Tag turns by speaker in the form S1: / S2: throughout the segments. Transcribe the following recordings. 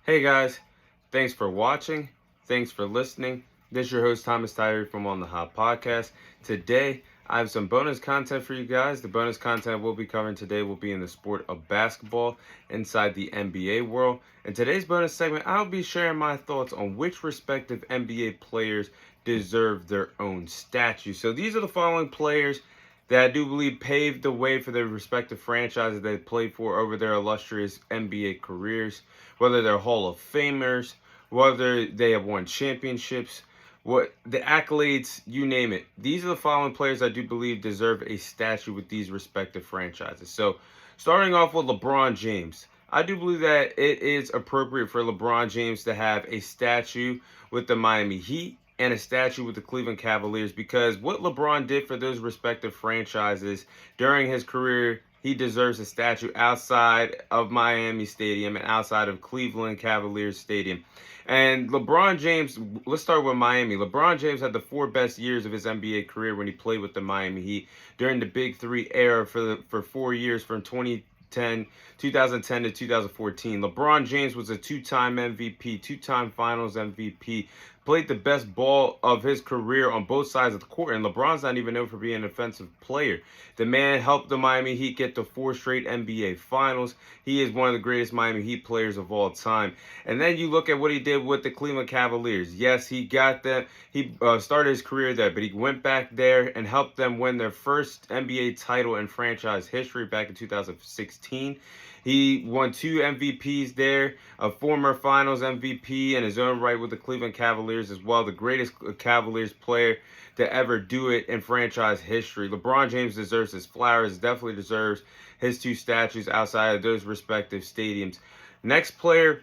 S1: Hey guys, thanks for watching. Thanks for listening. This is your host Thomas Tyree from On the Hot Podcast. Today, I have some bonus content for you guys. The bonus content we'll be covering today will be in the sport of basketball inside the NBA world. In today's bonus segment, I'll be sharing my thoughts on which respective NBA players deserve their own statue. So these are the following players that I do believe paved the way for their respective franchises they played for over their illustrious NBA careers, whether they're Hall of Famers, whether they have won championships, what the accolades, you name it. These are the following players I do believe deserve a statue with these respective franchises. So, starting off with LeBron James. I do believe that it is appropriate for LeBron James to have a statue with the Miami Heat and a statue with the Cleveland Cavaliers because what LeBron did for those respective franchises during his career, he deserves a statue outside of Miami Stadium and outside of Cleveland Cavaliers Stadium. And LeBron James, let's start with Miami. LeBron James had the four best years of his NBA career when he played with the Miami Heat during the Big Three era for 4 years from 2010 to 2014. LeBron James was a two-time MVP, two-time Finals MVP, played the best ball of his career on both sides of the court, and LeBron's not even known for being an offensive player. The man helped the Miami Heat get to 4 straight NBA Finals. He is one of the greatest Miami Heat players of all time. And then you look at what he did with the Cleveland Cavaliers. Yes, he got them. He started his career there, but he went back there and helped them win their first NBA title in franchise history back in 2016. He won 2 MVPs there, a former Finals MVP in his own right with the Cleveland Cavaliers as well, the greatest Cavaliers player to ever do it in franchise history. LeBron James deserves his flowers, definitely deserves his 2 statues outside of those respective stadiums. Next player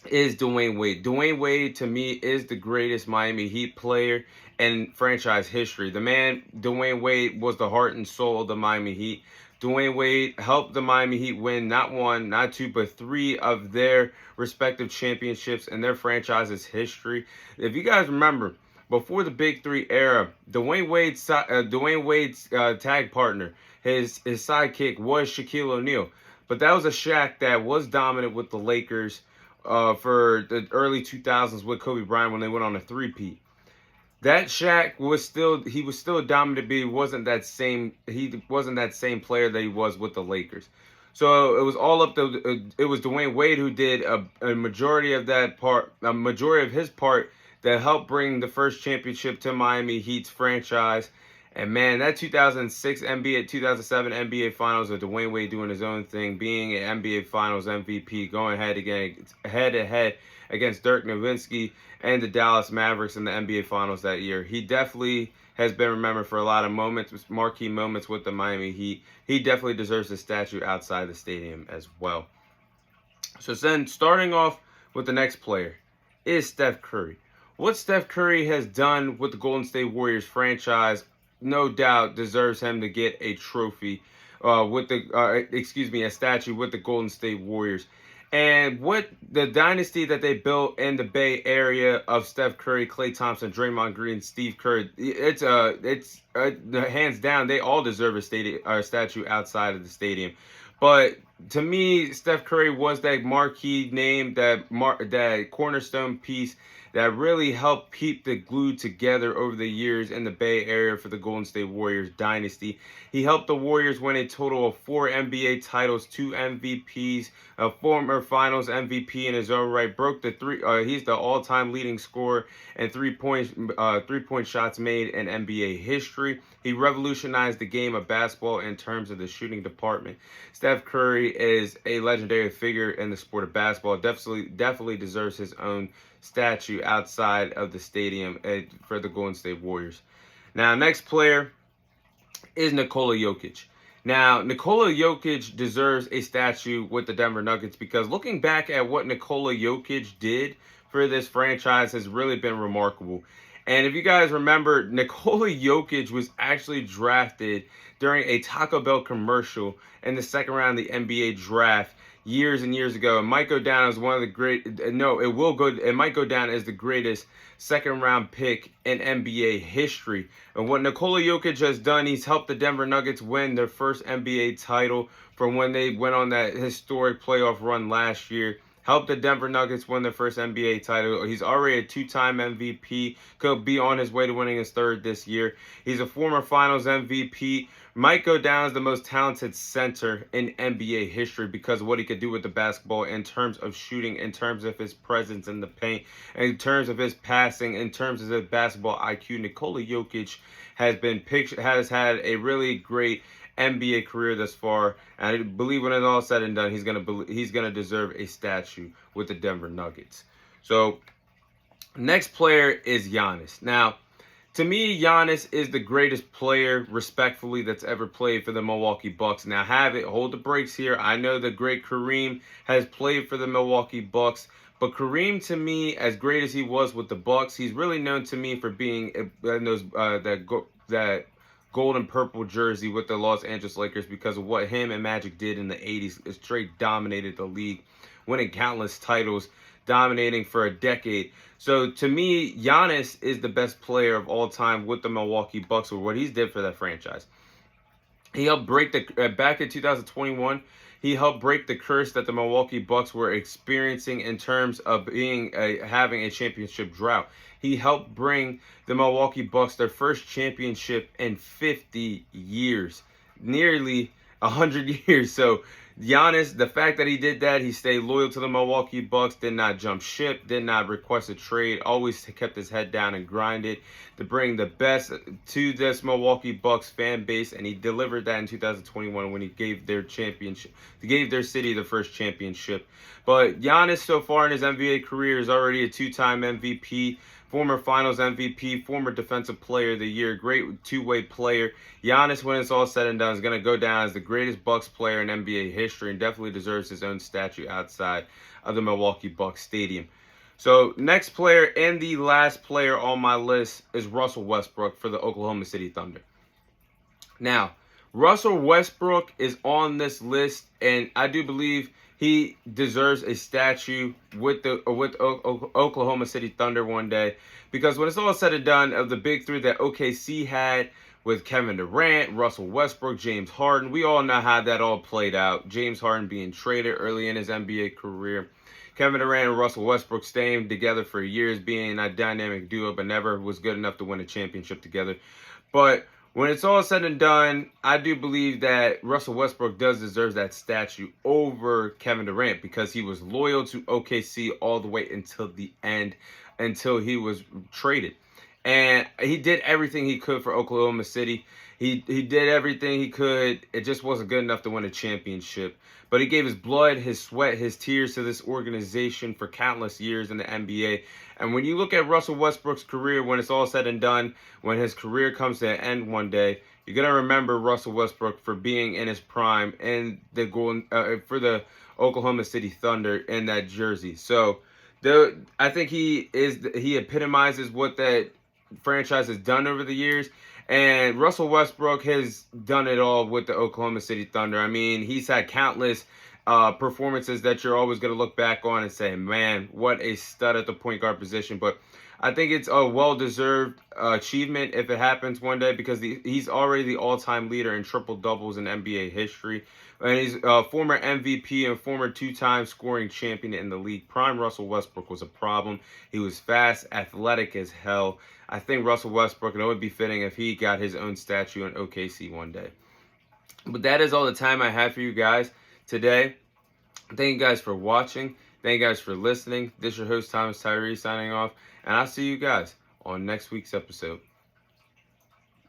S1: is Dwayne Wade. Dwayne Wade, to me, is the greatest Miami Heat player in franchise history. The man, Dwayne Wade, was the heart and soul of the Miami Heat. Dwayne Wade helped the Miami Heat win not 1, not 2, but 3 of their respective championships in their franchise's history. If you guys remember, before the Big Three era, Dwayne Wade's tag partner, his sidekick was Shaquille O'Neal. But that was a Shaq that was dominant with the Lakers for the early 2000s with Kobe Bryant when they went on a three-peat. That Shaq was still dominant, but he wasn't that same player that he was with the Lakers. So it was all up to it was Dwayne Wade who did a majority of his part that helped bring the first championship to Miami Heat's franchise. And man, that 2006 NBA, 2007 NBA Finals with Dwayne Wade doing his own thing, being an NBA Finals MVP, going head to head against Dirk Nowitzki and the Dallas Mavericks in the NBA Finals that year. He definitely has been remembered for a lot of moments, marquee moments with the Miami Heat. He definitely deserves a statue outside the stadium as well. So then, starting off with the next player is Steph Curry. What Steph Curry has done with the Golden State Warriors franchise, no doubt deserves him to get a trophy a statue with the Golden State Warriors. And what the dynasty that they built in the Bay Area of Steph Curry, Klay Thompson, Draymond Green, Steve Kerr, it's hands down, they all deserve a statue outside of the stadium. But to me, Steph Curry was that marquee name, that cornerstone piece that really helped keep the glue together over the years in the Bay Area for the Golden State Warriors dynasty. He helped the Warriors win a total of 4 NBA titles, 2 MVPs, a former Finals MVP in his own right. Broke the he's the all-time leading scorer and three-point shots made in NBA history. He revolutionized the game of basketball in terms of the shooting department. Steph Curry is a legendary figure in the sport of basketball. Definitely deserves his own statue outside of the stadium for the Golden State Warriors. Now, next player is Nikola Jokic. Now, Nikola Jokic deserves a statue with the Denver Nuggets because looking back at what Nikola Jokic did for this franchise has really been remarkable. And if you guys remember, Nikola Jokic was actually drafted during a Taco Bell commercial in the second round of the NBA draft years and years ago. It might go down as one of the it might go down as the greatest second round pick in NBA history. And what Nikola Jokic has done, he's helped the Denver Nuggets win their first NBA title from when they went on that historic playoff run last year helped the Denver Nuggets win their first NBA title. He's already a two-time MVP, could be on his way to winning his third this year. He's a former Finals MVP. Might go down as the most talented center in NBA history because of what he could do with the basketball in terms of shooting, in terms of his presence in the paint, in terms of his passing, in terms of his basketball IQ. Nikola Jokic has had a really great NBA career thus far, and I believe when it's all said and done, he's gonna deserve a statue with the Denver Nuggets. So, next player is Giannis. Now, to me, Giannis is the greatest player, respectfully, that's ever played for the Milwaukee Bucks. Now, hold the brakes here. I know the great Kareem has played for the Milwaukee Bucks, but Kareem, to me, as great as he was with the Bucks, he's really known to me for being in that gold and purple jersey with the Los Angeles Lakers because of what him and Magic did in the 80s. Straight dominated the league, winning countless titles, dominating for a decade. So to me, Giannis is the best player of all time with the Milwaukee Bucks for what he's did for that franchise. He helped break back in 2021. He helped break the curse that the Milwaukee Bucks were experiencing in terms of having a championship drought. He helped bring the Milwaukee Bucks their first championship in 50 years, nearly 100 years. So Giannis, the fact that he did that, he stayed loyal to the Milwaukee Bucks, did not jump ship, did not request a trade, always kept his head down and grinded to bring the best to this Milwaukee Bucks fan base, and he delivered that in 2021 when he gave their city the first championship. But Giannis so far in his NBA career is already a two-time MVP, former Finals MVP, former Defensive Player of the Year, great two-way player. Giannis, when it's all said and done, is going to go down as the greatest Bucks player in NBA history and definitely deserves his own statue outside of the Milwaukee Bucks Stadium. So, next player and the last player on my list is Russell Westbrook for the Oklahoma City Thunder. Now, Russell Westbrook is on this list, and I do believe he deserves a statue with Oklahoma City Thunder one day, because when it's all said and done, of the big three that OKC had with Kevin Durant, Russell Westbrook, James Harden, we all know how that all played out. James Harden being traded early in his NBA career. Kevin Durant and Russell Westbrook staying together for years, being a dynamic duo, but never was good enough to win a championship together. But when it's all said and done, I do believe that Russell Westbrook does deserve that statue over Kevin Durant because he was loyal to OKC all the way until the end, until he was traded. And he did everything he could for Oklahoma City. He did everything he could. It just wasn't good enough to win a championship. But he gave his blood, his sweat, his tears to this organization for countless years in the NBA. And when you look at Russell Westbrook's career, when it's all said and done, when his career comes to an end one day, you're going to remember Russell Westbrook for being in his prime in the for the Oklahoma City Thunder in that jersey. So I think he epitomizes what that franchise has done over the years. And Russell Westbrook has done it all with the Oklahoma City Thunder. I mean, he's had countless performances that you're always going to look back on and say, man, what a stud at the point guard position. But I think it's a well-deserved achievement if it happens one day because he's already the all-time leader in triple-doubles in NBA history. And he's a former MVP and former two-time scoring champion in the league. Prime Russell Westbrook was a problem. He was fast, athletic as hell. I think Russell Westbrook, and it would be fitting if he got his own statue in OKC one day. But that is all the time I have for you guys today. Thank you guys for watching. Thank you guys for listening. This is your host, Thomas Tyree, signing off. And I'll see you guys on next week's episode.